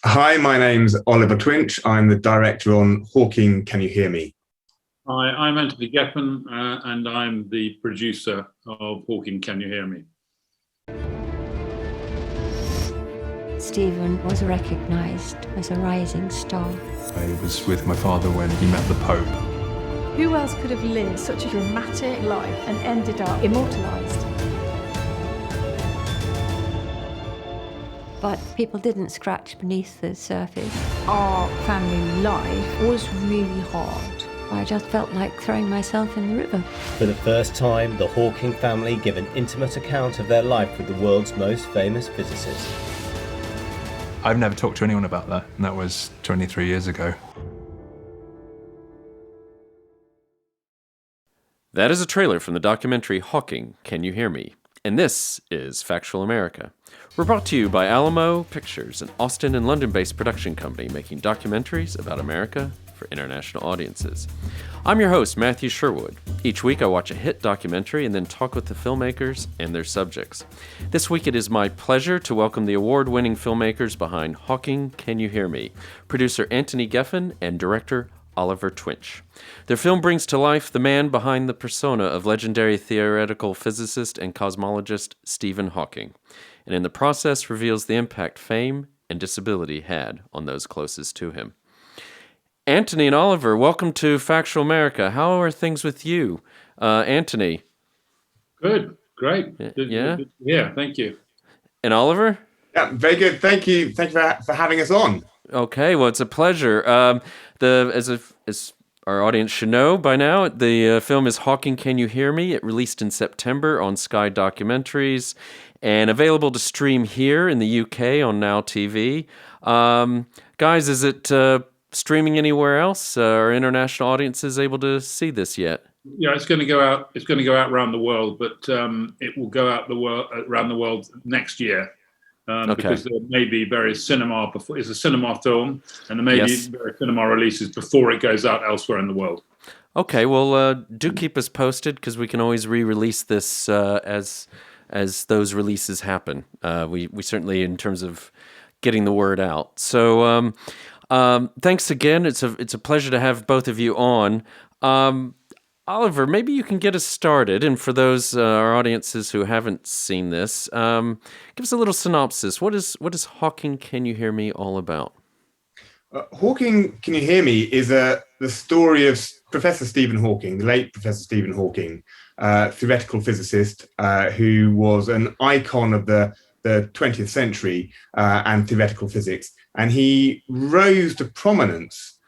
Hi, my name's Oliver Twinch. I'm the director on Hawking, Can You Hear Me? Hi, I'm Anthony Geffen, and I'm the producer of Hawking, Can You Hear Me? Stephen was recognised as a rising star. I was with my father when he met the Pope. Who else could have lived such a dramatic life and ended up immortalised? But people didn't scratch beneath the surface. Our family life was really hard. I just felt like throwing myself in the river. For the first time, the Hawking family give an intimate account of their life with the world's most famous physicist. I've never talked to anyone about that, and that was 23 years ago. That is a trailer from the documentary Hawking, Can You Hear Me? And this is Factual America. We're brought to you by Alamo Pictures, an Austin and London-based production company making documentaries about America for international audiences. I'm your host, Matthew Sherwood. Each week I watch a hit documentary and then talk with the filmmakers and their subjects. This week it is my pleasure to welcome the award-winning filmmakers behind Hawking, Can You Hear Me? Producer Anthony Geffen and director Oliver Twinch. Their film brings to life the man behind the persona of legendary theoretical physicist and cosmologist Stephen Hawking, and in the process reveals the impact fame and disability had on those closest to him. Anthony and Oliver, welcome to Factual America. How are things with you? Anthony? Good, great. Yeah, thank you. And Oliver? Yeah, very good. Thank you. Thank you for having us on. Okay, well, it's a pleasure. As our audience should know by now, the film is Hawking, Can You Hear Me? It released in September on Sky Documentaries and available to stream here in the UK on Now TV. Guys, is it streaming anywhere else? Are international audiences able to see this yet? Yeah, it's going to go out. It's going to go out around the world, but it will go out around the world next year. Because there may be various cinema before. It's a cinema film, and there may be various cinema releases before it goes out elsewhere in the world. Okay, well, do keep us posted because we can always re-release this as those releases happen. We certainly, in terms of getting the word out. So thanks again. It's a pleasure to have both of you on. Oliver, maybe you can get us started, and for those our audiences who haven't seen this, give us a little synopsis. What is Hawking, Can You Hear Me all about? Hawking, Can You Hear Me is the story of Professor Stephen Hawking, the late Professor Stephen Hawking, theoretical physicist who was an icon of the 20th century and theoretical physics. And he rose to prominence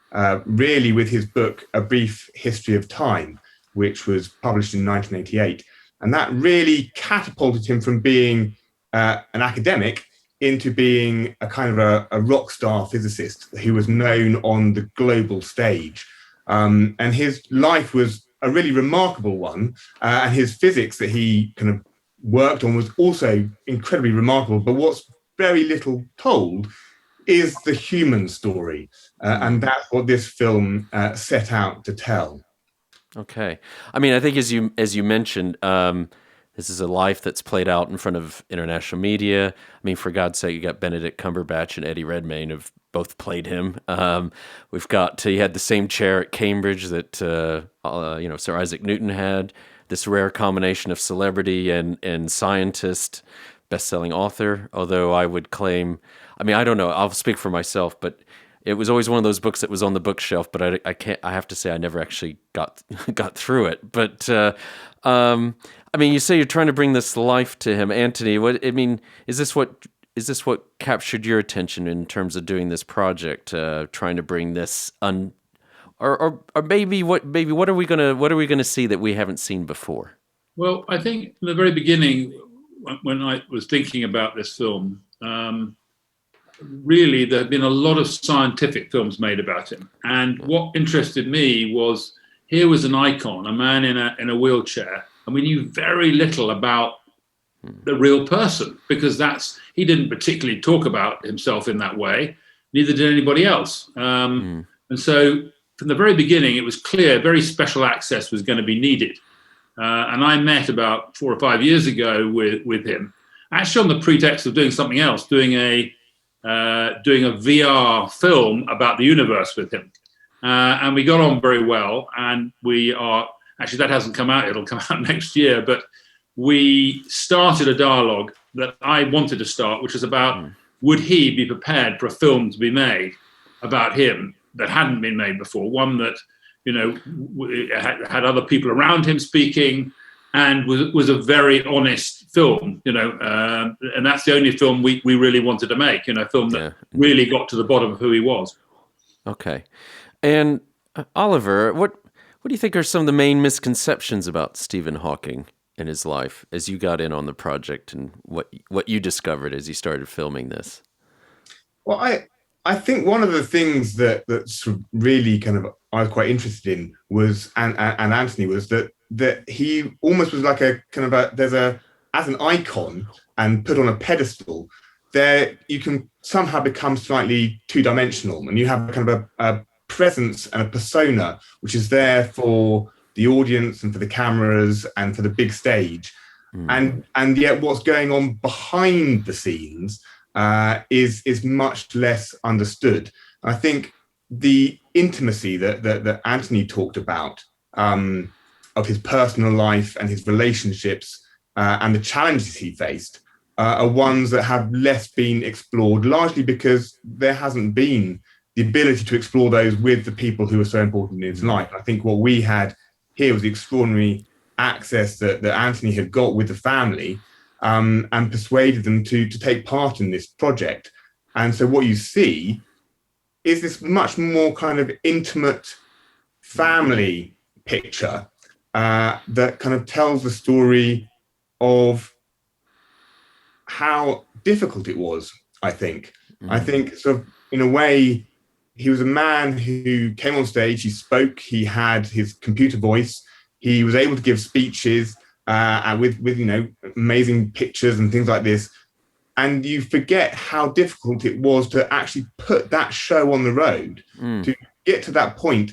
really with his book, A Brief History of Time, which was published in 1988. And that really catapulted him from being an academic into being a kind of a rock star physicist who was known on the global stage. And his life was a really remarkable one. And his physics that he kind of worked on was also incredibly remarkable. But what's very little told is the human story. And that's what this film set out to tell. Okay. I mean, I think as you mentioned, this is a life that's played out in front of international media. I mean, for God's sake, you got Benedict Cumberbatch and Eddie Redmayne have both played him. He had the same chair at Cambridge that Sir Isaac Newton had. This rare combination of celebrity and scientist, best-selling author. Although I would claim, I mean, I don't know. I'll speak for myself, but it was always one of those books that was on the bookshelf, but I have to say I never actually got through it. But I mean, you say you're trying to bring this life to him, Anthony. Is this what captured your attention in terms of doing this project, trying to bring this or maybe what are we gonna see that we haven't seen before? Well, I think in the very beginning, when I was thinking about this film, really, there had been a lot of scientific films made about him. And what interested me was here was an icon, a man in a wheelchair, and we knew very little about the real person because he didn't particularly talk about himself in that way. Neither did anybody else. And so from the very beginning, it was clear very special access was going to be needed. And I met about 4 or 5 years ago with him, actually on the pretext of doing something else, doing a doing a VR film about the universe with him. And we got on very well. And we are, actually that hasn't come out, it'll come out next year, but we started a dialogue that I wanted to start, which was about would he be prepared for a film to be made about him that hadn't been made before, one that, you know, had other people around him speaking, and was a very honest film, you know, and that's the only film we really wanted to make, you know, a film that really got to the bottom of who he was. Okay. And Oliver, what do you think are some of the main misconceptions about Stephen Hawking in his life as you got in on the project, and what you discovered as you started filming this? Well, I think one of the things that's really kind of I was quite interested in was, and Anthony was, that he almost was like a kind of as an icon and put on a pedestal, there you can somehow become slightly two-dimensional, and you have kind of a presence and a persona which is there for the audience and for the cameras and for the big stage, and yet what's going on behind the scenes is much less understood. I think the intimacy that Anthony talked about, of his personal life and his relationships and the challenges he faced, are ones that have less been explored, largely because there hasn't been the ability to explore those with the people who are so important in his life. I think what we had here was the extraordinary access that Anthony had got with the family, and persuaded them to take part in this project. And so what you see is this much more kind of intimate family picture that kind of tells the story of how difficult it was, I think. I think sort of in a way, he was a man who came on stage, he spoke, he had his computer voice, he was able to give speeches with you know, amazing pictures and things like this. And you forget how difficult it was to actually put that show on the road. To get to that point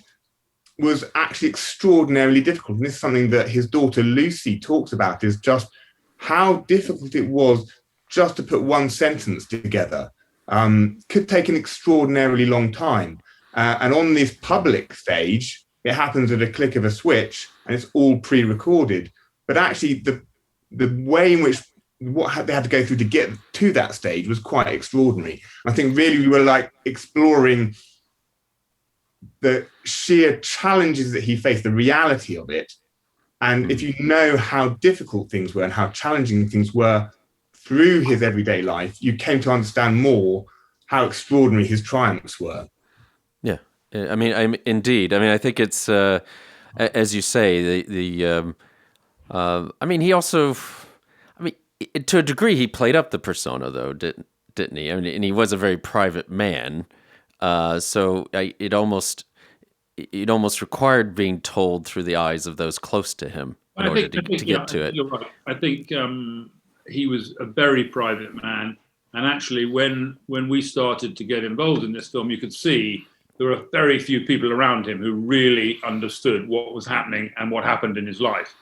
was actually extraordinarily difficult. And this is something that his daughter Lucy talks about, is just how difficult it was just to put one sentence together. Could take an extraordinarily long time. And on this public stage, it happens at a click of a switch and it's all pre-recorded. But actually the way in which they had to go through to get to that stage was quite extraordinary. I think really we were like exploring the sheer challenges that he faced, the reality of it. And if you know how difficult things were and how challenging things were through his everyday life, you came to understand more how extraordinary his triumphs were. Yeah, I mean, indeed. I mean, I think it's as you say, I mean, he also, I mean, to a degree, he played up the persona, though, didn't he? I mean, and he was a very private man, so it almost required being told through the eyes of those close to him in order to get to it. You're right. I think he was a very private man, and actually, when we started to get involved in this film, you could see there were very few people around him who really understood what was happening and what happened in his life.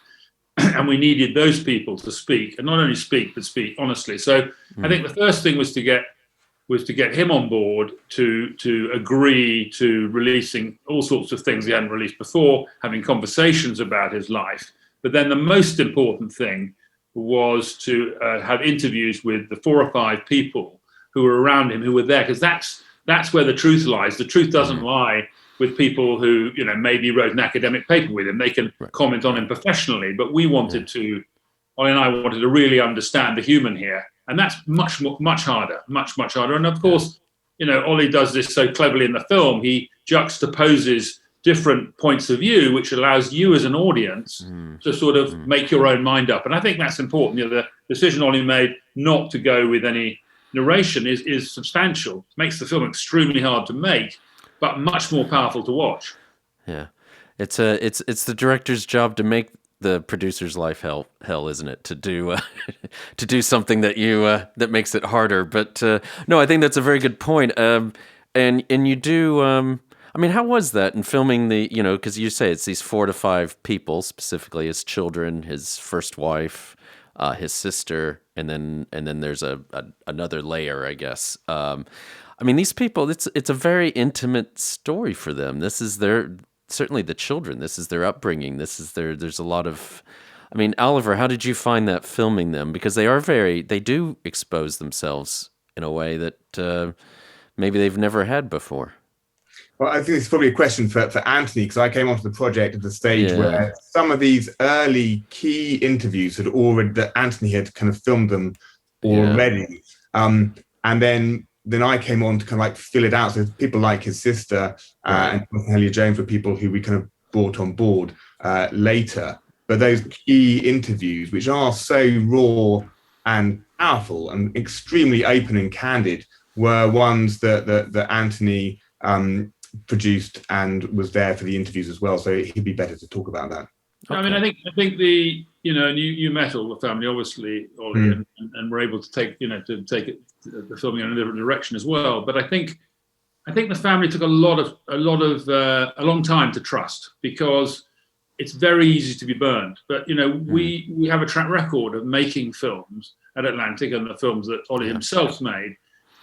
And we needed those people to speak, and not only speak, but speak honestly. So I think the first thing was to get him on board to agree to releasing all sorts of things he hadn't released before, having conversations about his life. But then the most important thing was to have interviews with the 4 or 5 people who were around him, who were there, because that's where the truth lies. The truth doesn't lie with people who, you know, maybe wrote an academic paper with him. They can comment on him professionally, but we wanted to, Ollie and I wanted to really understand the human here. And that's much harder. And of course, you know, Ollie does this so cleverly in the film. He juxtaposes different points of view, which allows you as an audience to sort of make your own mind up. And I think that's important. You know, the decision Ollie made not to go with any narration is substantial. It makes the film extremely hard to make, but much more powerful to watch. Yeah, it's the director's job to make the producer's life hell, isn't it? To do something that that makes it harder. But no, I think that's a very good point. And you do. I mean, how was that in filming because you say it's these 4 to 5 people, specifically his children, his first wife, his sister, and then there's another layer, I guess. I mean, these people, it's a very intimate story for them. This is certainly the children. This is their upbringing. There's a lot of, I mean, Oliver, how did you find that filming them? Because they do expose themselves in a way that maybe they've never had before. Well, I think it's probably a question for Anthony, because I came onto the project at the stage where some of these early key interviews that Anthony had kind of filmed them already. And then I came on to kind of like fill it out. So people like his sister and Helena Jones were people who we kind of brought on board later. But those key interviews, which are so raw and powerful and extremely open and candid, were ones that Anthony produced and was there for the interviews as well. So he'd be better to talk about that. Okay. I mean, I think the, you know, and you met all the family, obviously, Ollie, and were able to take the filming in a different direction as well. But I think the family took a long time to trust, because it's very easy to be burned. But, you know, we have a track record of making films at Atlantic, and the films that Ollie himself made,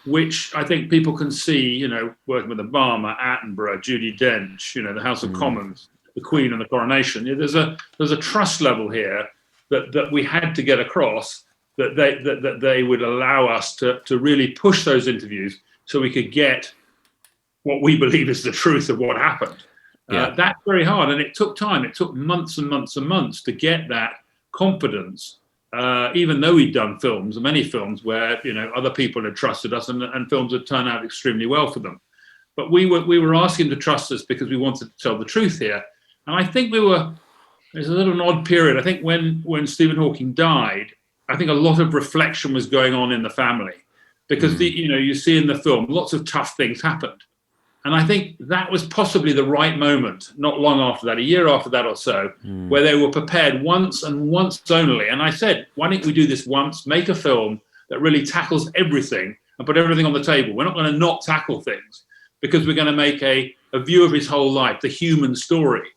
which I think people can see, you know, working with Obama, Attenborough, Judi Dench, you know, the House of Commons, the Queen and the Coronation. There's a trust level here that we had to get across, that they would allow us to really push those interviews so we could get what we believe is the truth of what happened. That's very hard, and it took time. It took months and months and months to get that confidence, even though we'd done many films where, you know, other people had trusted us, and films had turned out extremely well for them. But we were asking to trust us because we wanted to tell the truth here. And I think there's a little odd period. I think when Stephen Hawking died, I think a lot of reflection was going on in the family, because you see in the film, lots of tough things happened. And I think that was possibly the right moment, not long after that, a year after that or so, where they were prepared once and once only. And I said, why don't we do this once, make a film that really tackles everything and put everything on the table. We're not going to not tackle things, because we're going to make a view of his whole life, the human story.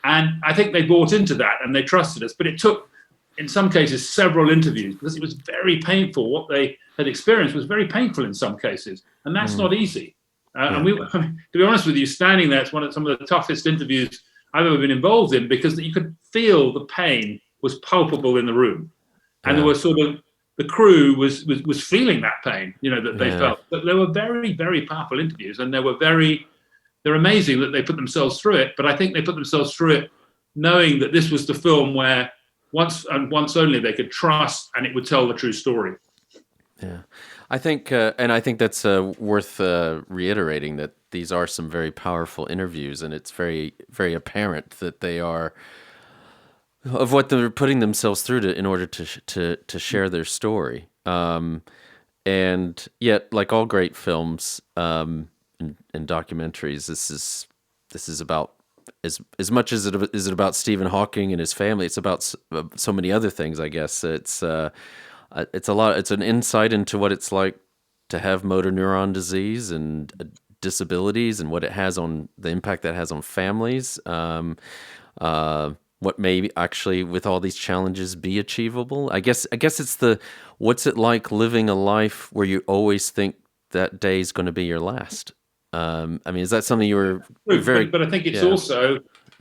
And I think they bought into that and they trusted us. But it took, in some cases, several interviews, because it was very painful. What they had experienced was very painful in some cases. And that's not easy. And to be honest with you, standing there, it's some of the toughest interviews I've ever been involved in, because you could feel the pain was palpable in the room. And there was the crew was feeling that pain, you know, that they felt. But they were very, very powerful interviews, and they're amazing that they put themselves through it. But I think they put themselves through it knowing that this was the film where once and once only they could trust, and it would tell the true story. Yeah, I think that's worth reiterating, that these are some very powerful interviews, and it's very, very apparent that they are of what they're putting themselves through in order to share their story. And yet, like all great films and documentaries, this is about as much as it is about Stephen Hawking and his family. It's about so many other things, I guess. It's an insight into what it's like to have motor neuron disease and disabilities, and what it has on the impact that has on families. What may actually, with all these challenges, be achievable. I guess it's what's it like living a life where you always think that day is going to be your last. I mean, is that something you were very? But I think it's also.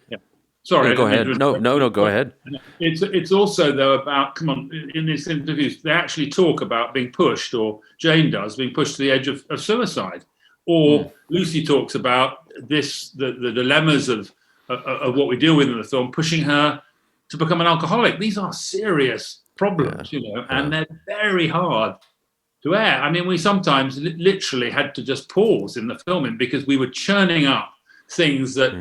Yeah. Sorry. No, go ahead. No, go ahead. It's also, though, about, come on, in these interviews, they actually talk about being pushed, or Jane does, being pushed to the edge of suicide. Or Lucy talks about the dilemmas of what we deal with in the film, pushing her to become an alcoholic. These are serious problems, and they're very hard to air. I mean, we sometimes literally had to just pause in the filming, because we were churning up things that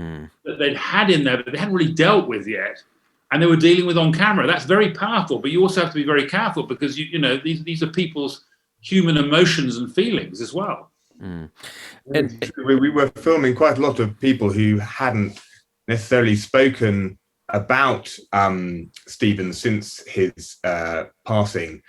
they'd had in there, but they hadn't really dealt with yet, and they were dealing with on camera. That's very powerful, but you also have to be very careful, because these are people's human emotions and feelings as well. And we were filming quite a lot of people who hadn't necessarily spoken about Stephen since his passing,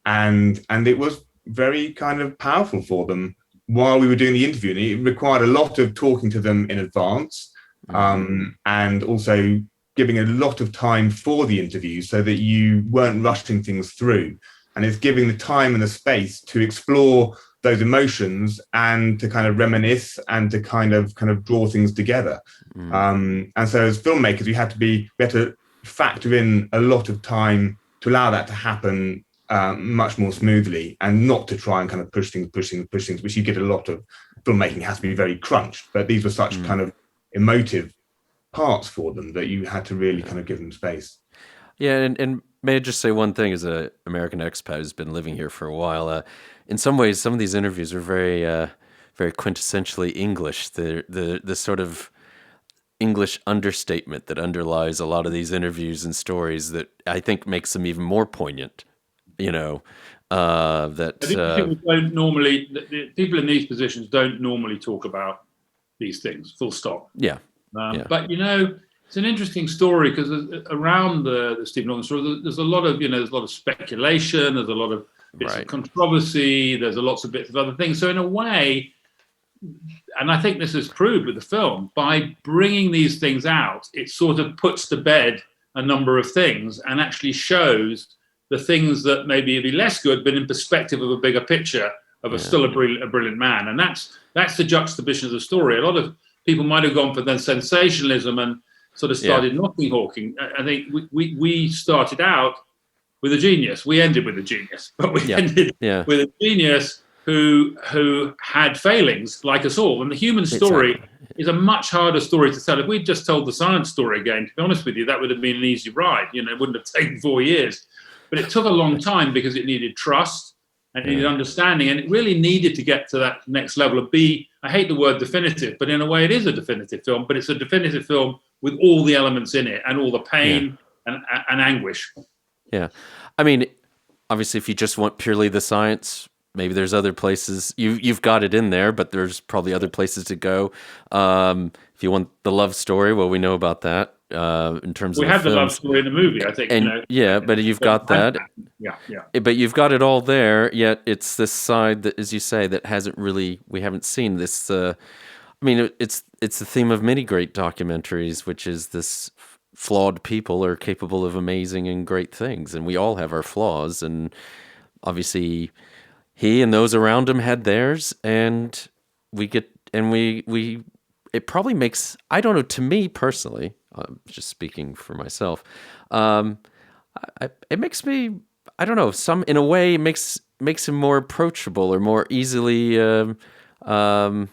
and it was very kind of powerful for them while we were doing the interview. And it required a lot of talking to them in advance, and also giving a lot of time for the interview so that you weren't rushing things through. And it's giving the time and the space to explore those emotions and to kind of reminisce and to kind of draw things together. And so as filmmakers, we had to factor in a lot of time to allow that to happen much more smoothly, and not to try and kind of push things, which you get a lot of. Filmmaking has to be very crunched, but these were such kind of emotive parts for them that you had to really kind of give them space. Yeah, and may I just say one thing as an American expat who's been living here for a while? In some ways, some of these interviews are very, very quintessentially English. The sort of English understatement that underlies a lot of these interviews and stories that I think makes them even more poignant. You know, that I think people don't normally. The people in these positions don't normally talk about these things. Full stop. Yeah. But it's an interesting story because around the Stephen Hawking story, there's a lot of speculation. There's a lot of bits of controversy. There's lots of bits of other things. So in a way, and I think this is proved with the film, by bringing these things out, it sort of puts to bed a number of things and actually shows the things that maybe be less good, but in perspective of a bigger picture of still a brilliant man. And that's the juxtaposition of the story. A lot of people might have gone for the sensationalism and sort of started knocking Hawking. I think we started out with a genius. We ended with a genius, but we ended with a genius who had failings like us all. And the human story is a much harder story to tell. If we'd just told the science story again, to be honest with you, that would have been an easy ride. It wouldn't have taken 4 years. But it took a long time because it needed trust and it needed understanding, and it really needed to get to that next level of I hate the word definitive, but in a way it is a definitive film, but it's a definitive film with all the elements in it and all the pain and anguish. Yeah. I mean, obviously, if you just want purely the science, maybe there's other places. You've got it in there, but there's probably other places to go. If you want the love story, well, we know about that. In terms of we have the love story in the movie, I think. And but you've got that. Yeah. But you've got it all there. Yet it's this side that, as you say, that we haven't seen this. It's the theme of many great documentaries, which is this flawed people are capable of amazing and great things, and we all have our flaws. And obviously, he and those around him had theirs, and it probably makes, I don't know, to me personally, I'm just speaking for myself, it makes me, I don't know, in a way it makes him more approachable or more easily, I don't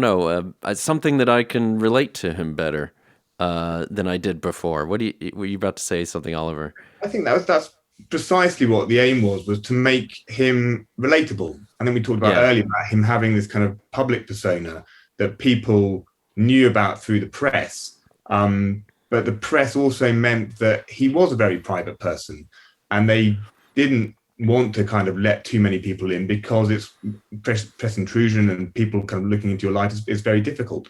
know, something that I can relate to him better than I did before. Were you about to say something, Oliver? I think that's precisely what the aim was to make him relatable. And then we talked about earlier about him having this kind of public persona that people knew about through the press. But the press also meant that he was a very private person, and they didn't want to kind of let too many people in because it's press intrusion and people kind of looking into your life is very difficult.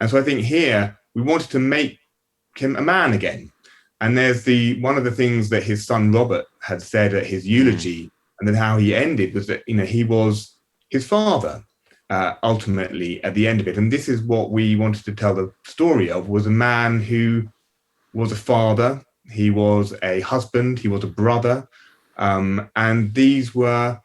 And so I think here we wanted to make him a man again. And there's one of the things that his son Robert had said at his eulogy, and then how he ended was that he was his father ultimately at the end of it. And this is what we wanted to tell the story of: was a man who was a father, he was a husband, he was a brother, and these were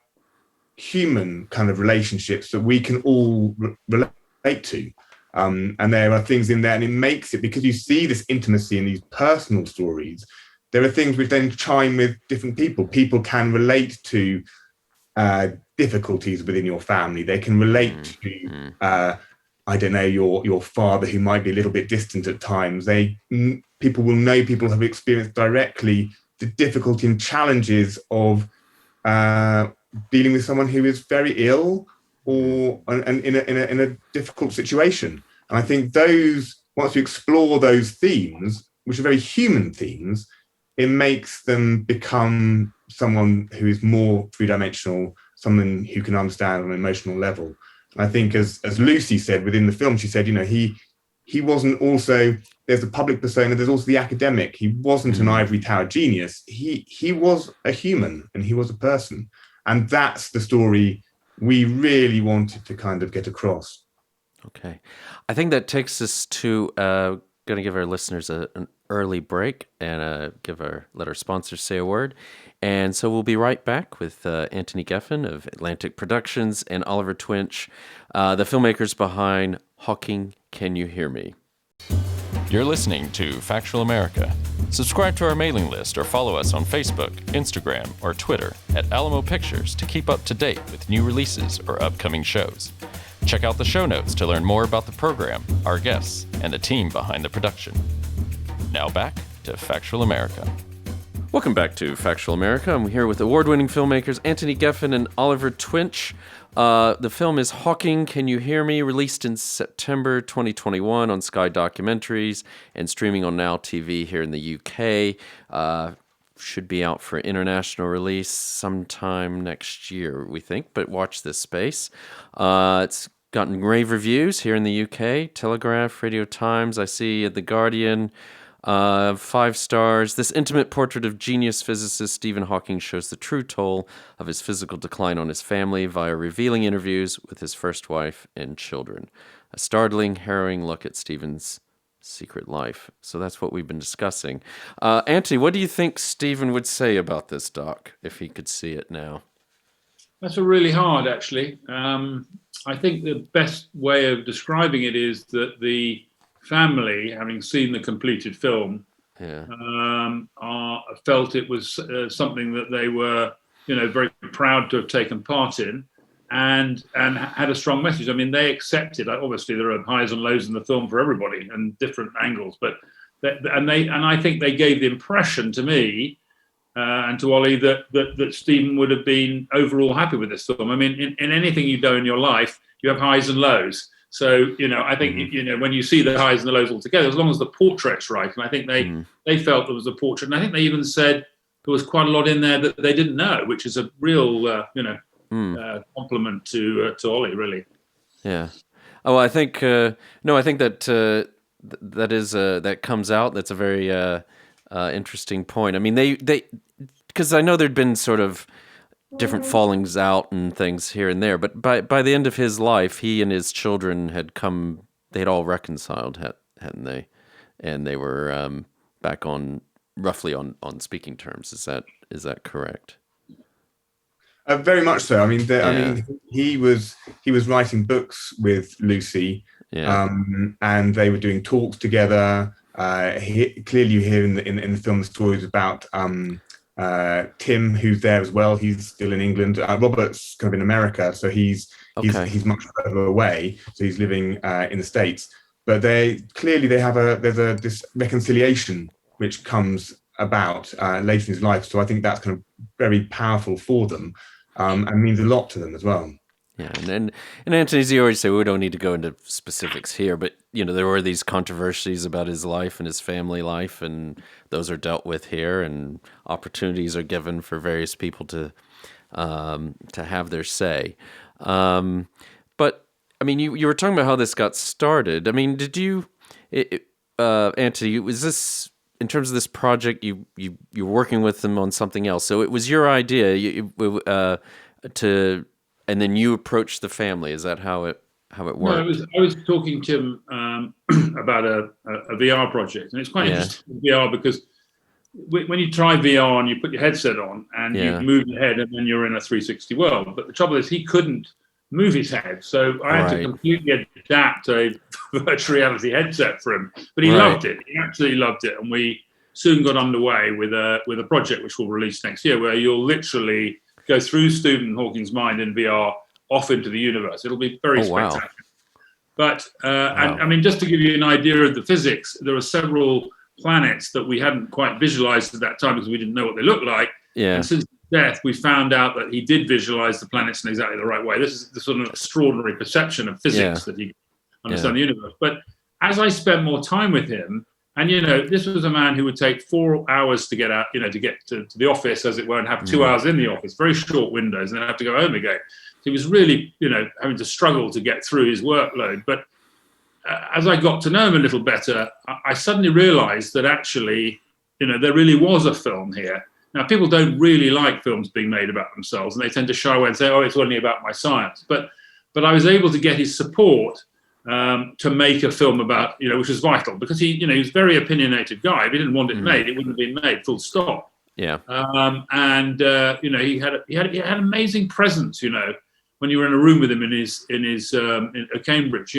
human kind of relationships that we can all relate to. And there are things in there, and it makes it, because you see this intimacy in these personal stories, there are things which then chime with different people. People can relate to difficulties within your family. They can relate to, I don't know, your father who might be a little bit distant at times. People will know, people have experienced directly the difficulty and challenges of dealing with someone who is very ill or in a difficult situation. And I think once you explore those themes, which are very human themes, it makes them become someone who is more three-dimensional, someone who can understand on an emotional level. And I think, as Lucy said within the film, she said, he wasn't also, there's the public persona, there's also the academic. He wasn't an ivory tower genius. He was a human, and he was a person. And that's the story we really wanted to kind of get across. Okay. I think that takes us to going to give our listeners an early break and let our sponsors say a word. And so we'll be right back with Anthony Geffen of Atlantic Productions and Oliver Twinch, the filmmakers behind Hawking, Can You Hear Me? You're listening to Factual America. Subscribe to our mailing list or follow us on Facebook, Instagram, or Twitter at Alamo Pictures to keep up to date with new releases or upcoming shows. Check out the show notes to learn more about the program, our guests, and the team behind the production. Now back to Factual America. Welcome back to Factual America. I'm here with award-winning filmmakers Anthony Geffen and Oliver Twinch. The film is Hawking, Can You Hear Me? Released in September 2021 on Sky Documentaries and streaming on Now TV here in the UK. Should be out for international release sometime next year, we think, but watch this space. It's gotten rave reviews here in the UK. Telegraph, Radio Times, I see at The Guardian. 5 stars. This intimate portrait of genius physicist Stephen Hawking shows the true toll of his physical decline on his family via revealing interviews with his first wife and children. A startling, harrowing look at Stephen's secret life. So that's what we've been discussing. Anthony, what do you think Stephen would say about this doc if he could see it now? That's really hard, actually. I think the best way of describing it is that the family, having seen the completed film, felt it was something that they were, very proud to have taken part in, and had a strong message. I mean, they accepted. Obviously, there are highs and lows in the film for everybody and different angles, but I think they gave the impression to me and to Ollie that Stephen would have been overall happy with this film. I mean, in anything you do in your life, you have highs and lows. So, I think, when you see the highs and the lows all together, as long as the portrait's right, and I think they felt there was a portrait, and I think they even said there was quite a lot in there that they didn't know, which is a real, compliment to Ollie, really. Yeah. Oh, I think, I think that that comes out. That's a very interesting point. I mean, they because I know there'd been sort of different fallings out and things here and there, but by the end of his life, he and his children they'd all reconciled, hadn't they? And they were back on roughly on speaking terms. Is that correct? Very much so. I mean, he was writing books with Lucy, and they were doing talks together. Clearly, you hear in the film the stories about Tim, who's there as well. He's still in England. Robert's kind of in America, so he's much further away. So he's living in the States. But there's this reconciliation which comes about later in his life. So I think that's kind of very powerful for them, and means a lot to them as well. Yeah, and Anthony, as you always say, we don't need to go into specifics here, but there were these controversies about his life and his family life, and those are dealt with here, and opportunities are given for various people to have their say. But I mean, you were talking about how this got started. I mean, did you, Anthony? Was this in terms of this project? You were working with them on something else, so it was your idea and then you approached the family. Is that how it worked? No, I was talking to him about a VR project, and it's quite interesting with VR because when you try VR and you put your headset on and you move your head, and then you're in a 360 world. But the trouble is, he couldn't move his head, so I had to completely adapt a virtual reality headset for him. But he loved it. He absolutely loved it, and we soon got underway with a project which we'll release next year, where you'll literally go through Stephen Hawking's mind in VR off into the universe. It'll be very spectacular. Wow. But, and I mean, just to give you an idea of the physics, there are several planets that we hadn't quite visualized at that time because we didn't know what they looked like. Yeah. And since his death, we found out that he did visualize the planets in exactly the right way. This is sort of an extraordinary perception of physics that he understands the universe. But as I spent more time with him, and, this was a man who would take 4 hours to get out, to get to the office, as it were, and have 2 hours in the office, very short windows, and then have to go home again. So he was really, having to struggle to get through his workload. But as I got to know him a little better, I suddenly realized that actually, there really was a film here. Now, people don't really like films being made about themselves, and they tend to shy away and say, oh, it's only about my science. But I was able to get his support to make a film about, which was vital, because he was a very opinionated guy. If he didn't want it made, it wouldn't have been made, full stop. Yeah. He had amazing presence, when you were in a room with him at Cambridge,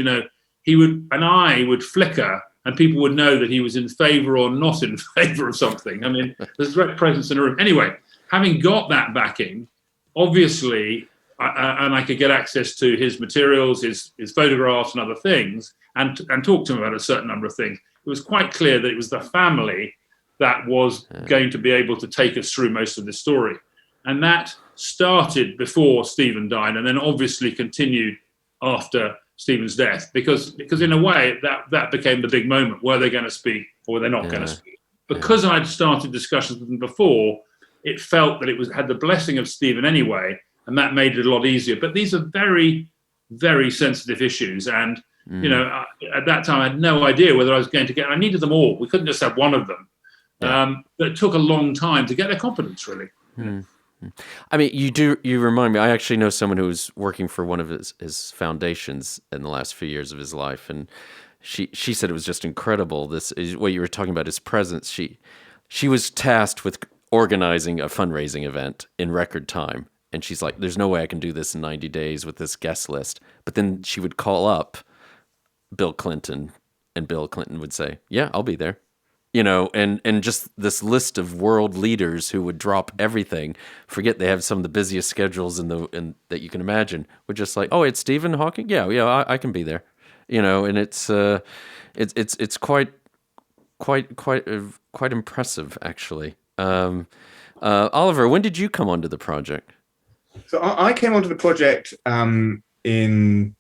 he would, and I would flicker, and people would know that he was in favour or not in favour of something. I mean, there's direct presence in a room. Anyway, having got that backing, obviously, and I could get access to his materials, his photographs and other things, and talk to him about a certain number of things, it was quite clear that it was the family that was going to be able to take us through most of the story. And that started before Stephen died, and then obviously continued after Stephen's death, because in a way that became the big moment. Were they going to speak, or were they not going to speak? Because I'd started discussions with them before, it felt that it had the blessing of Stephen anyway, and that made it a lot easier. But these are very, very sensitive issues, and at that time I had no idea whether I was going to get. I needed them all. We couldn't just have one of them. But it took a long time to get their competence, really. I mean, you remind me, I actually know someone who was working for one of his foundations in the last few years of his life, and she said it was just incredible. This is what you were talking about, his presence. She was tasked with organizing a fundraising event in record time, and she's like, there's no way I can do this in 90 days with this guest list. But then she would call up Bill Clinton, and Bill Clinton would say, yeah, I'll be there. And just this list of world leaders who would drop everything, forget they have some of the busiest schedules in that you can imagine, would just like, oh, it's Stephen Hawking? Yeah, I can be there. And it's quite impressive, actually. Oliver, when did you come onto the project? So I came onto the project in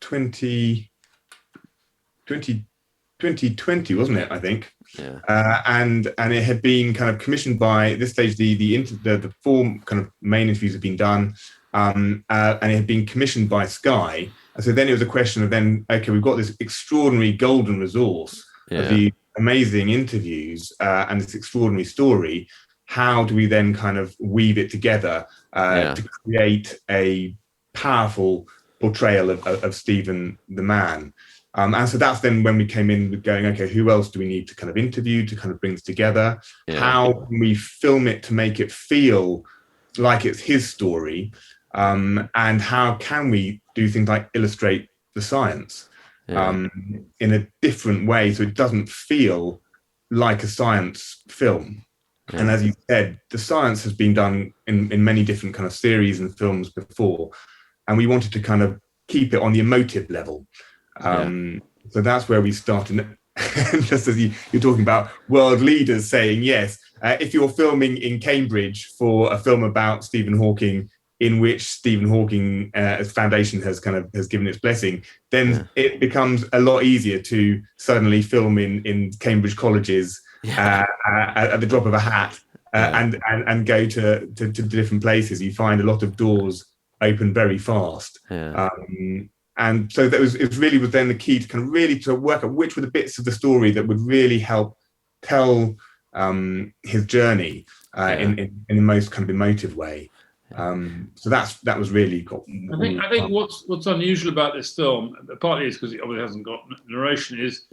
2020, wasn't it? I think. Yeah. And it had been kind of commissioned by, at this stage, the four kind of main interviews had been done, and it had been commissioned by Sky. And so then it was a question of okay, we've got this extraordinary golden resource of the amazing interviews and this extraordinary story. How do we then kind of weave it together to create a powerful portrayal of Stephen the man? And so that's then when we came in with going, okay, who else do we need to kind of interview to kind of bring this together? Yeah. How can we film it to make it feel like it's his story? And how can we do things like illustrate the science in a different way so it doesn't feel like a science film? Yeah. And as you said, the science has been done in many different kind of series and films before, and we wanted to kind of keep it on the emotive level. So that's where we started. Just as you're talking about world leaders saying yes, if you're filming in Cambridge for a film about Stephen Hawking, in which Stephen Hawking Foundation has given its blessing, then it becomes a lot easier to suddenly film in Cambridge colleges at the drop of a hat and go to different places. You find a lot of doors open very fast. And so it really was then the key to kind of really to work out which were the bits of the story that would really help tell his journey in the most kind of emotive way. So that was really cool. I think what's unusual about this film, partly is because it obviously hasn't got narration, is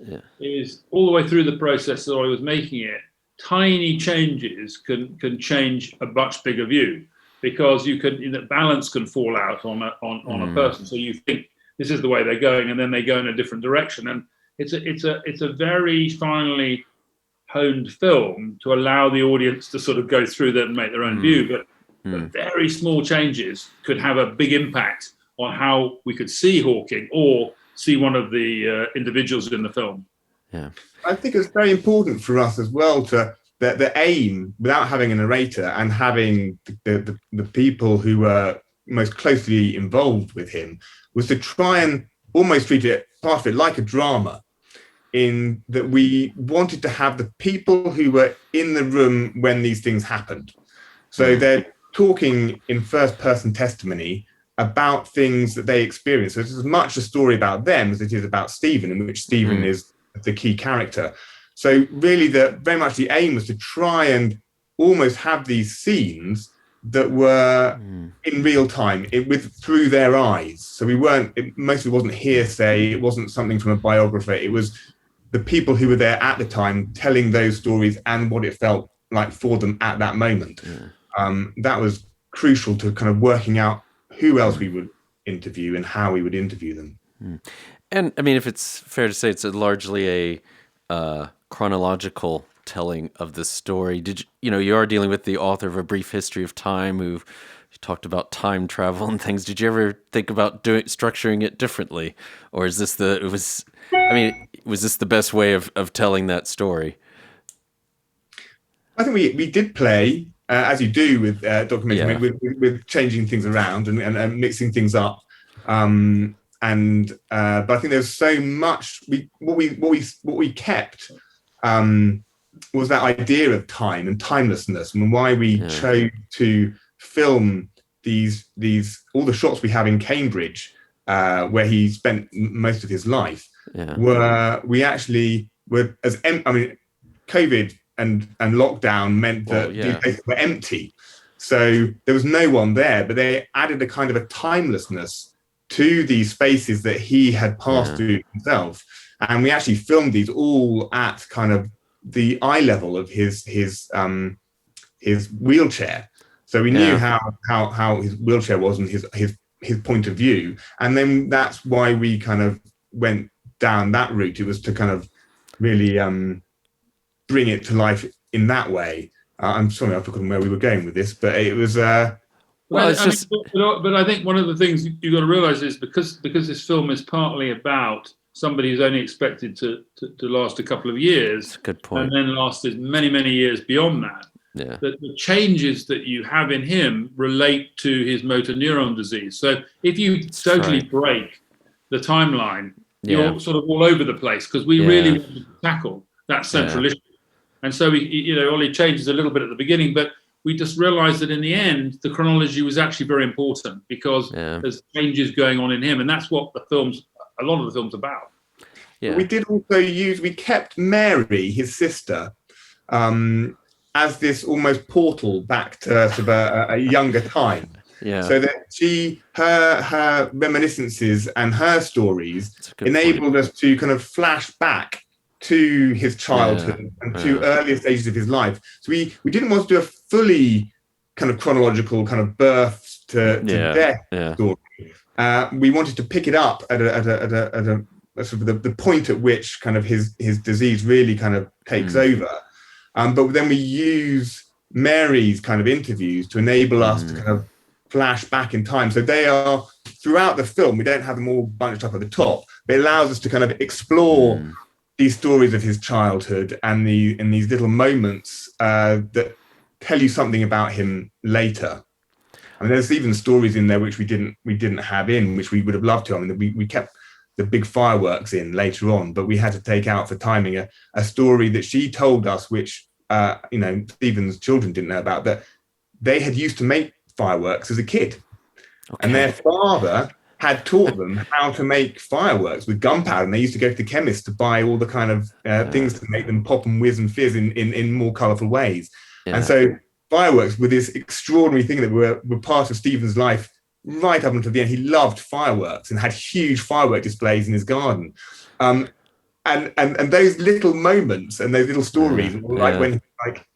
all the way through the process that I was making it, tiny changes can change a much bigger view, because the balance can fall out on a person. So you think this is the way they're going, and then they go in a different direction. And it's a very finely honed film to allow the audience to sort of go through that and make their own view. But very small changes could have a big impact on how we could see Hawking or see one of the individuals in the film. Yeah, I think it's very important for us as well to the aim, without having a narrator and having the people who were most closely involved with him, was to try and almost treat it, part of it, like a drama, in that we wanted to have the people who were in the room when these things happened. So they're talking in first-person testimony about things that they experienced. So it's as much a story about them as it is about Stephen, in which Stephen is the key character. So really very much the aim was to try and almost have these scenes that were in real time, through their eyes. So most of it wasn't hearsay. It wasn't something from a biographer. It was the people who were there at the time telling those stories and what it felt like for them at that moment. That was crucial to kind of working out who else we would interview and how we would interview them. And I mean, if it's fair to say, it's largely a chronological telling of the story. You are dealing with the author of A Brief History of Time, who talked about time travel and things. Did you ever think about structuring it differently, or is this was this the best way of telling that story? I think we did play, as you do with documentary, with changing things around and mixing things up. But I think there's so much. What we kept was that idea of time and timelessness, and why we chose to film these all the shots we have in Cambridge, where he spent most of his life. COVID and lockdown meant that these places were empty, so there was no one there. But they added a kind of a timelessness to these spaces that he had passed through himself, and we actually filmed these all at kind of the eye level of his wheelchair. So we knew how his wheelchair was and his point of view, and then that's why we kind of went down that route. It was to kind of really bring it to life in that way. I'm sorry, I've forgotten where we were going with this, but it was. But I think one of the things you've got to realize is because this film is partly about somebody who's only expected to last a couple of years. That's a good point. And then lasted many, many years beyond that. Yeah. That the changes that you have in him relate to his motor neuron disease. So if you break the timeline, you're sort of all over the place, because we really wanted to tackle that central issue. And so Ollie changes a little bit at the beginning, but we just realized that in the end, the chronology was actually very important, because there's changes going on in him. And that's what a lot of the film's about. Yeah. We did also we kept Mary, his sister, as this almost portal back to sort of a younger time. Yeah. So that her reminiscences and her stories enabled us to kind of flash back to his childhood and to earlier stages of his life. So we didn't want to do a fully kind of chronological kind of birth to death story. We wanted to pick it up at a sort of the point at which kind of his disease really kind of takes over. But then we use Mary's kind of interviews to enable us to kind of flash back in time. So they are throughout the film. We don't have them all bunched up at the top, but it allows us to kind of explore these stories of his childhood and these little moments that tell you something about him later. I mean, there's even stories in there which we didn't have in, which we would have loved to. I mean, we kept the big fireworks in later on, but we had to take out for timing a story that she told us, which Stephen's children didn't know about, that they had used to make fireworks as a kid, and their father had taught them how to make fireworks with gunpowder, and they used to go to the chemist to buy all the kind of things to make them pop and whiz and fizz in more colourful ways. And so fireworks were this extraordinary thing that were part of Stephen's life right up until the end. He loved fireworks and had huge firework displays in his garden. And those little moments and those little stories, like when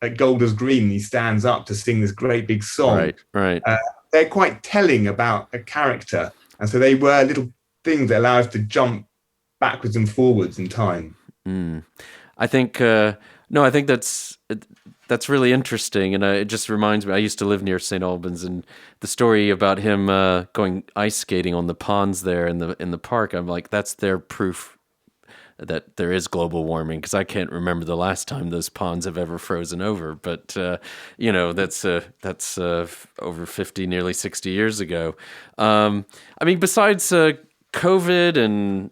at Golders Green, he stands up to sing this great big song. Right. They're quite telling about a character. And so they were little things that allow us to jump backwards and forwards in time. I think that's really interesting, and it just reminds me. I used to live near St. Albans, and the story about him going ice skating on the ponds there in the park. I'm like, that's their proof that there is global warming, because I can't remember the last time those ponds have ever frozen over. But that's over 50, nearly 60 years ago. I mean, besides COVID and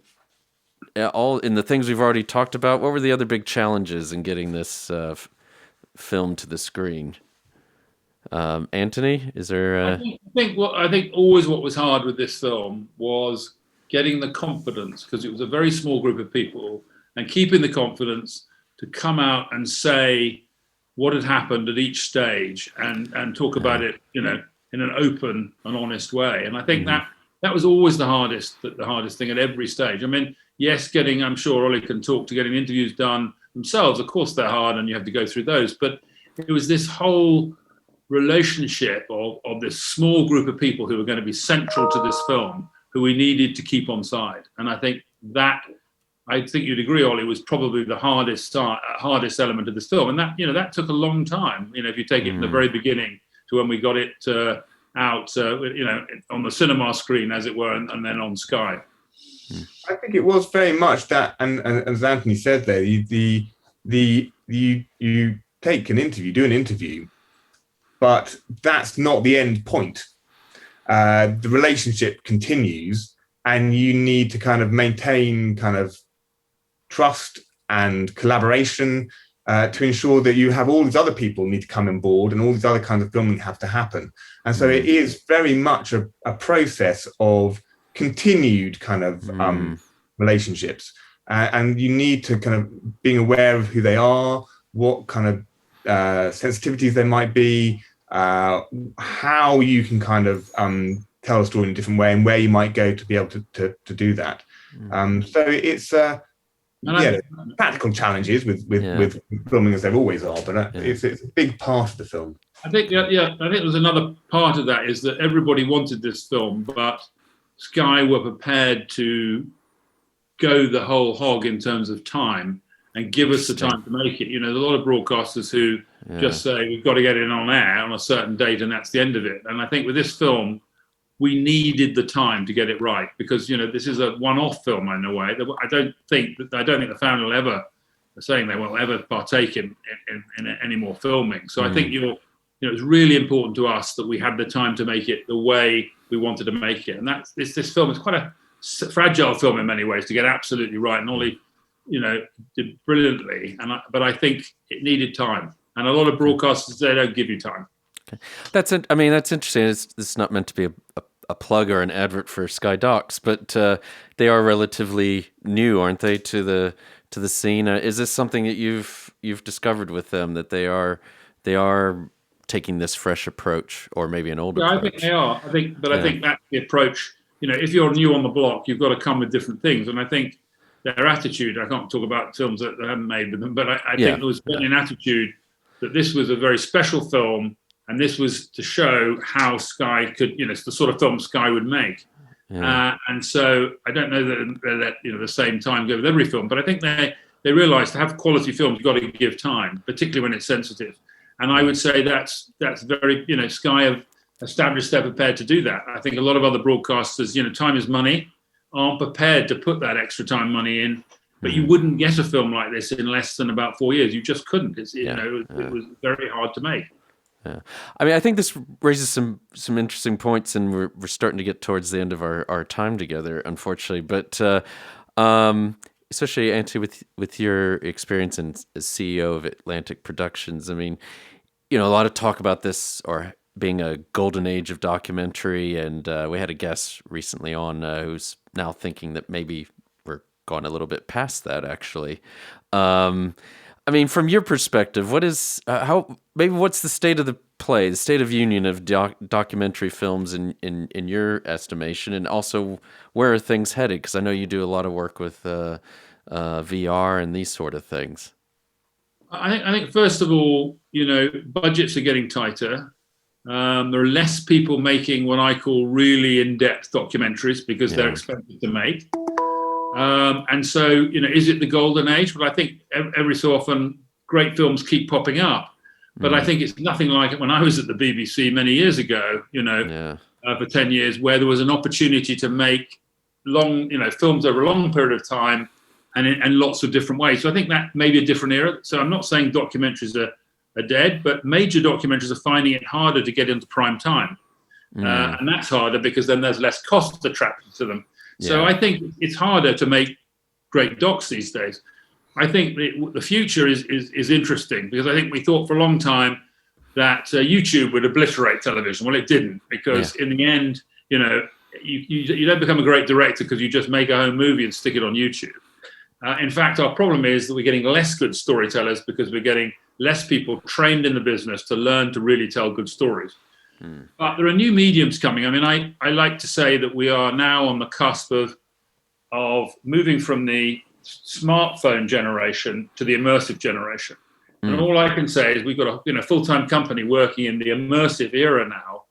all in the things we've already talked about, what were the other big challenges in getting this film to the screen? Anthony, is there? I think always what was hard with this film was getting the confidence, because it was a very small group of people, and keeping the confidence to come out and say what had happened at each stage and talk about it, in an open and honest way. And I think that was always the hardest thing at every stage. I mean, yes, I'm sure Ollie can talk to getting interviews done themselves. Of course, they're hard and you have to go through those. But it was this whole relationship of this small group of people who were going to be central to this film, who we needed to keep on side. And I think you'd agree, Ollie, was probably the hardest element of this film. And that took a long time. If you take it from the very beginning to when we got it out, on the cinema screen, as it were, and then on Sky. I think it was very much that, and as Anthony said there, you take an interview, do an interview, but that's not the end point. The relationship continues, and you need to kind of maintain kind of trust and collaboration to ensure that you have all these other people need to come on board and all these other kinds of filming have to happen. And so it is very much a process of continued kind of relationships. And you need to kind of being aware of who they are, what kind of sensitivities there might be, how you can kind of tell a story in a different way and where you might go to be able to do that. So it's practical challenges with filming, as there always are, but it's a big part of the film. I think there's another part of that is that everybody wanted this film, but Sky were prepared to go the whole hog in terms of time and give us the time to make it. There's a lot of broadcasters who just say we've got to get it on air on a certain date and that's the end of it. And I think with this film, we needed the time to get it right because this is a one-off film in a way. I don't think the family will ever saying they won't ever partake in any more filming. So I think it's really important to us that we had the time to make it the way we wanted to make it. And this film is quite a fragile film in many ways to get absolutely right. And Ollie, did brilliantly. But I think it needed time. And a lot of broadcasters, they don't give you time. Okay. That's interesting. It's not meant to be a plug or an advert for Sky Docs, but they are relatively new, aren't they, to the scene? Is this something that you've discovered with them, that they are taking this fresh approach, or maybe an older approach? I think they are. I think that's the approach. If you're new on the block, you've got to come with different things. And I think their attitude, I can't talk about films that they haven't made with them, but I think there was certainly an attitude that this was a very special film, and this was to show how Sky could, it's the sort of film Sky would make. Yeah. And so I don't know that the same time go with every film, but I think they realised to have quality films, you've got to give time, particularly when it's sensitive. And I would say that's very, Sky have established they're prepared to do that. I think a lot of other broadcasters, time is money, aren't prepared to put that extra time money in. But you wouldn't get a film like this in less than about 4 years. You just couldn't. It was very hard to make. Yeah. I mean, I think this raises some interesting points, and we're starting to get towards the end of our time together, unfortunately. But especially, Anthony, with your experience as CEO of Atlantic Productions, I mean, a lot of talk about this or being a golden age of documentary, and we had a guest recently on who's now thinking that maybe we're gone a little bit past that, actually. I mean, from your perspective, what's the state of the play, the state of union of documentary films in your estimation, and also where are things headed? Because I know you do a lot of work with VR and these sort of things. I think first of all, budgets are getting tighter. There are less people making what I call really in-depth documentaries because they're expensive to make. And so, is it the golden age? Well, I think every so often great films keep popping up. But I think it's nothing like it when I was at the BBC many years ago, for 10 years, where there was an opportunity to make long, films over a long period of time and in lots of different ways. So I think that may be a different era. So I'm not saying documentaries are dead, but major documentaries are finding it harder to get into prime time. And that's harder because then there's less cost attracted to them. So I think it's harder to make great docs these days. I think the future is interesting because I think we thought for a long time that YouTube would obliterate television. Well, it didn't, because in the end, you don't become a great director because you just make a home movie and stick it on YouTube. In fact, our problem is that we're getting less good storytellers because we're getting less people trained in the business to learn to really tell good stories. But there are new mediums coming. I mean, I like to say that we are now on the cusp of moving from the smartphone generation to the immersive generation. And all I can say is we've got a full-time company working in the immersive era now.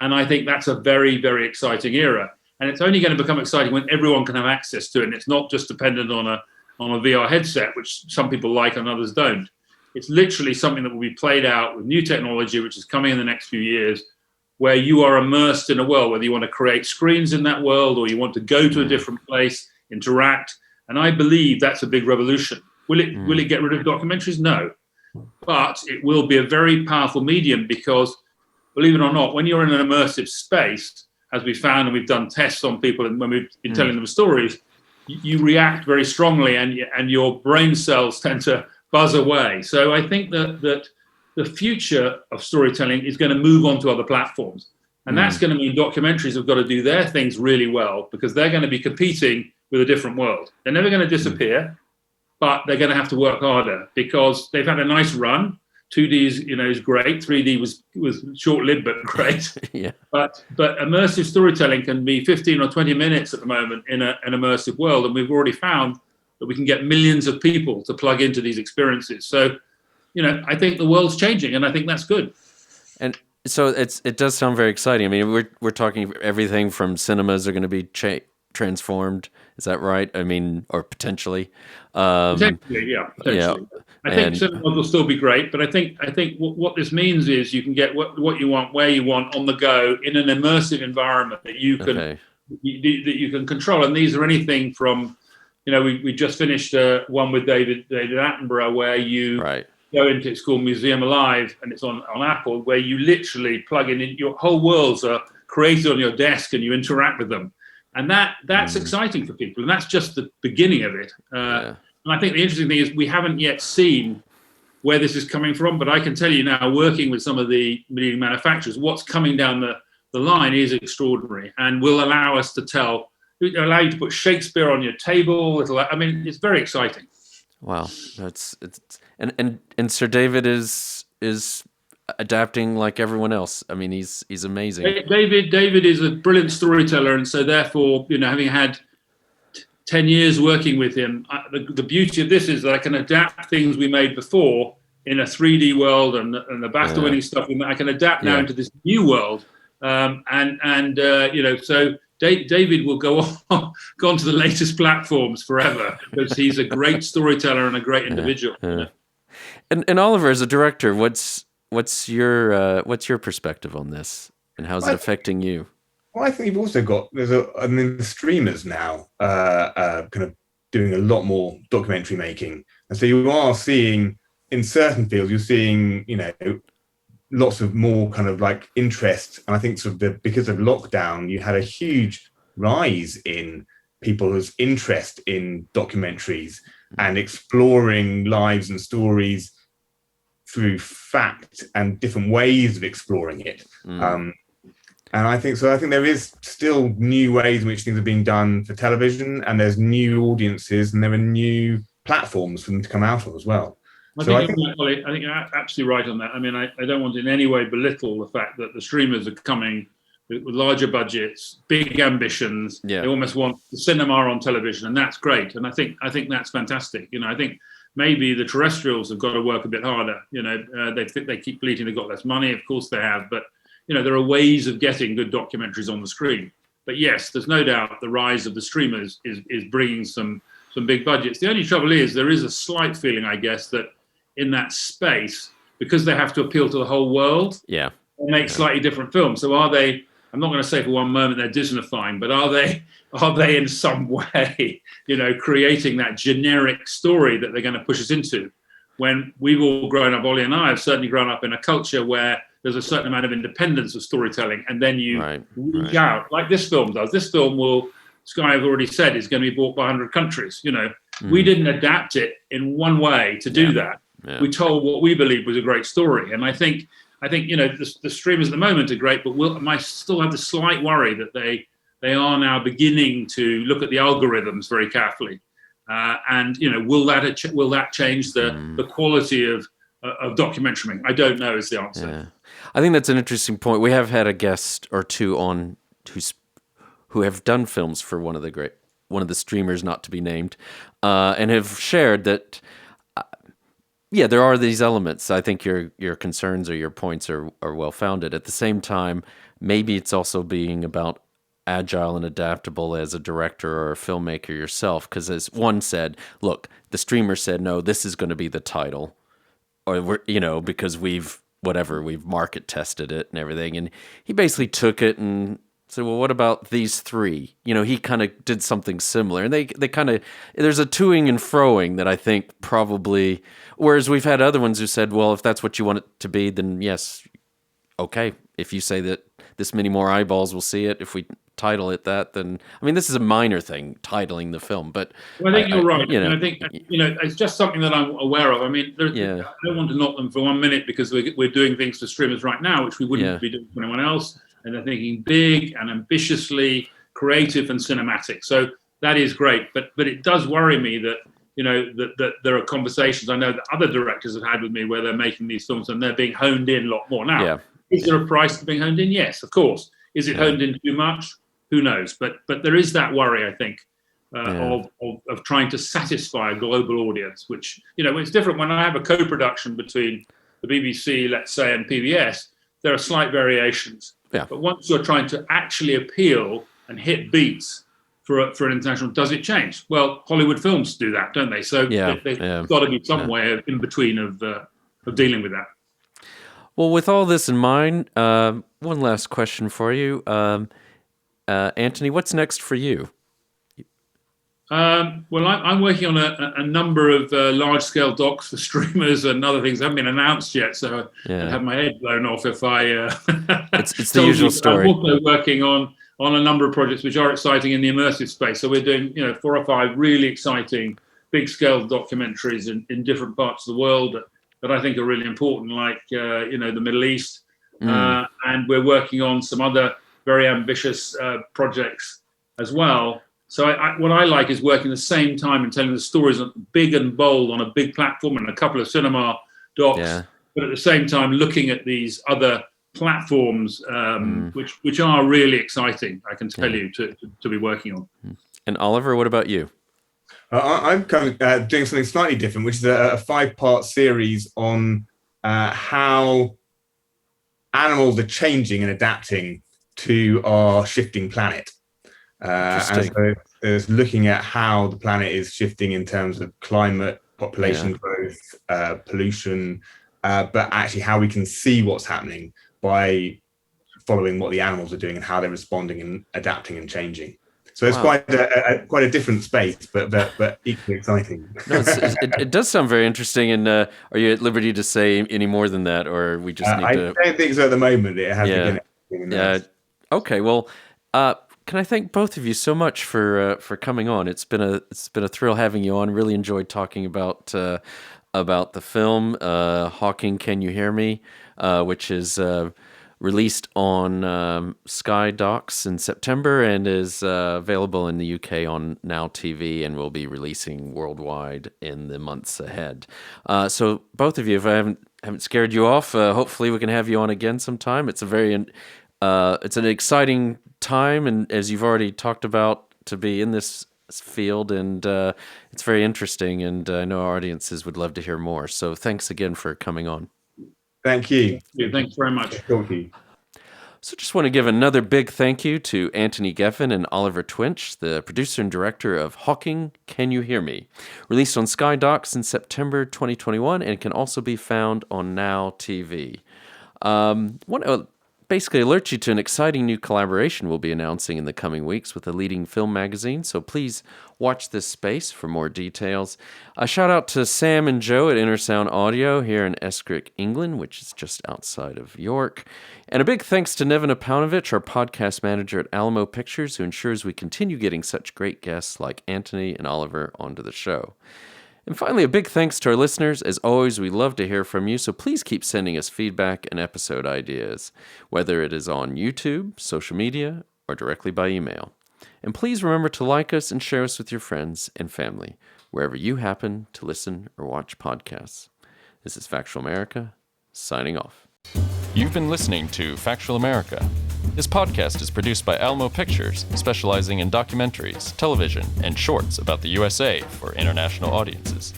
And I think that's a very, very exciting era. And it's only going to become exciting when everyone can have access to it. And it's not just dependent on a VR headset, which some people like and others don't. It's literally something that will be played out with new technology, which is coming in the next few years, where you are immersed in a world, whether you want to create screens in that world or you want to go to a different place, interact. And I believe that's a big revolution. Will it get rid of documentaries? No. But it will be a very powerful medium because, believe it or not, when you're in an immersive space, as we found and we've done tests on people and when we've been telling them stories, you react very strongly and your brain cells tend to buzz away. So I think that the future of storytelling is going to move on to other platforms. And that's going to mean documentaries have got to do their things really well because they're going to be competing with a different world. They're never going to disappear, but they're going to have to work harder because they've had a nice run. 2D is great. 3D was short-lived but great. Yeah. But immersive storytelling can be 15 or 20 minutes at the moment in an immersive world, and we've already found that we can get millions of people to plug into these experiences. So, I think the world's changing, and I think that's good. And so it does sound very exciting. I mean, we're talking everything from cinemas are going to be transformed. Is that right? I mean, or potentially. Potentially, yeah. Potentially. Yeah. I think cinemas will still be great, but I think what this means is you can get what you want, where you want, on the go, in an immersive environment that you can that you can control. And these are anything from, we just finished one with David Attenborough where you go into, it's called Museum Alive, and it's on Apple, where you literally plug in your whole worlds are created on your desk and you interact with them. And that's exciting for people. And that's just the beginning of it. And I think the interesting thing is we haven't yet seen where this is coming from, but I can tell you now, working with some of the leading manufacturers, what's coming down the line is extraordinary and will allow us to allow you to put Shakespeare on your table. It's very exciting. Wow. And Sir David is adapting like everyone else. I mean, he's amazing. David is a brilliant storyteller, and so therefore, having had 10 years working with him, the beauty of this is that I can adapt things we made before in a 3D world and the BAFTA-winning stuff. I can adapt now into this new world, so David will go on to the latest platforms forever because he's a great storyteller and a great individual. And Oliver, as a director, what's your perspective on this, and how's it affecting you? Well, I think you've also got the streamers now kind of doing a lot more documentary making, and so you are seeing in certain fields you're seeing lots of more kind of like interest, and I think because of lockdown you had a huge rise in people's interest in documentaries and exploring lives and stories through fact and different ways of exploring it. And I think there is still new ways in which things are being done for television, and there's new audiences and there are new platforms for them to come out of as well. I think you're absolutely right on that. I mean, I don't want to in any way belittle the fact that the streamers are coming with larger budgets, big ambitions. Yeah. They almost want the cinema on television, and that's great. And I think that's fantastic. I think maybe the terrestrials have got to work a bit harder. They keep bleating they've got less money. Of course they have, but there are ways of getting good documentaries on the screen. But yes, there's no doubt the rise of the streamers is bringing some big budgets. The only trouble is there is a slight feeling, I guess, that in that space, because they have to appeal to the whole world, they make slightly different films. So are they, I'm not going to say for one moment they're Disneyfying, but are they in some way, creating that generic story that they're going to push us into? When we've all grown up, Ollie and I have certainly grown up in a culture where there's a certain amount of independence of storytelling, and then you reach out, like this film does. This film will, Sky have already said, is going to be bought by 100 countries. We didn't adapt it in one way to do that. Yeah. We told what we believed was a great story, and I think the streamers at the moment are great, but I still have the slight worry that they are now beginning to look at the algorithms very carefully, and will that change the quality of documentary. I don't know is the answer. Yeah. I think that's an interesting point. We have had a guest or two on who have done films for one of the streamers not to be named, and have shared that. Yeah, there are these elements. I think your concerns or your points are well founded. At the same time, maybe it's also being about agile and adaptable as a director or a filmmaker yourself. Because as one said, look, the streamer said, no, this is going to be the title, or because we've market tested it and everything, and he basically took it and said, well, what about these three? He kind of did something similar, and they kind of, there's a toing and froing that I think probably, whereas we've had other ones who said, well, if that's what you want it to be, then yes, okay. If you say that this many more eyeballs will see it, if we title it that, then, I mean, this is a minor thing, titling the film, but well, I think you're right. And I think, it's just something that I'm aware of. I mean, I don't want to knock them for 1 minute, because we're doing things for streamers right now, which we wouldn't be doing for anyone else. And they're thinking big and ambitiously creative and cinematic. So that is great. But it does worry me that, that there are conversations I know that other directors have had with me where they're making these films and they're being honed in a lot more. Now, is there a price for being honed in? Yes, of course. Is it honed in too much? Who knows? But there is that worry, I think, of trying to satisfy a global audience, which, it's different when I have a co-production between the BBC, let's say, and PBS. There are slight variations. Yeah. But once you're trying to actually appeal and hit beats for an international, does it change? Well, Hollywood films do that, don't they? So there's got to be some way in between of dealing with that. Well, with all this in mind, one last question for you. Anthony, what's next for you? Well, I'm working on a number of large-scale docs for streamers and other things. They haven't been announced yet, so I'd have my head blown off if I... it's the usual story. I'm also working on a number of projects which are exciting in the immersive space. So we're doing 4 or 5 really exciting big-scale documentaries in different parts of the world that I think are really important, like the Middle East. And we're working on some other very ambitious projects as well. So what I like is working at the same time and telling the stories big and bold on a big platform and a couple of cinema docs, but at the same time looking at these other platforms, which are really exciting, I can tell you, to be working on. And Oliver, what about you? I'm kind of doing something slightly different, which is a 5-part series on how animals are changing and adapting to our shifting planet. And so it's looking at how the planet is shifting in terms of climate, population growth, pollution, but actually how we can see what's happening by following what the animals are doing and how they're responding and adapting and changing. So it's quite a different space, but equally exciting. No, it does sound very interesting. And are you at liberty to say any more than that, or we just need to? I don't think so at the moment. It has begun. Okay. Well, can I thank both of you so much for coming on? It's been a thrill having you on. Really enjoyed talking about the film Hawking, Can You Hear Me, which is released on Sky Docs in September and is available in the UK on Now TV and will be releasing worldwide in the months ahead. So both of you, if I haven't scared you off, hopefully we can have you on again sometime. It's it's an exciting time, and as you've already talked about, to be in this field, and it's very interesting, and I know our audiences would love to hear more. So thanks again for coming on. Thank you. Thanks very much. Thank you. So just want to give another big thank you to Anthony Geffen and Oliver Twinch, the producer and director of Hawking, Can You Hear Me? Released on Sky Docs in September 2021 and can also be found on Now TV. Want to basically alert you to an exciting new collaboration we'll be announcing in the coming weeks with a leading film magazine, so please watch this space for more details. A shout out to Sam and Joe at Intersound Audio here in Eskirk, England, which is just outside of York. And a big thanks to Nevin Apaunovich, our podcast manager at Alamo Pictures, who ensures we continue getting such great guests like Anthony and Oliver onto the show. And finally, a big thanks to our listeners. As always, we love to hear from you, so please keep sending us feedback and episode ideas, whether it is on YouTube, social media, or directly by email. And please remember to like us and share us with your friends and family, wherever you happen to listen or watch podcasts. This is Factual America, signing off. You've been listening to Factual America. This podcast is produced by Alamo Pictures, specializing in documentaries, television, and shorts about the USA for international audiences.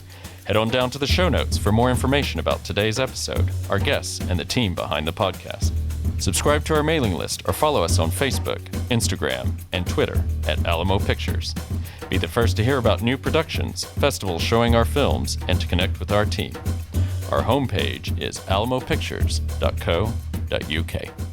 Head on down to the show notes for more information about today's episode, our guests, and the team behind the podcast. Subscribe to our mailing list or follow us on Facebook, Instagram, and Twitter at Alamo Pictures. Be the first to hear about new productions, festivals showing our films, and to connect with our team. Our homepage is alamopictures.co.uk.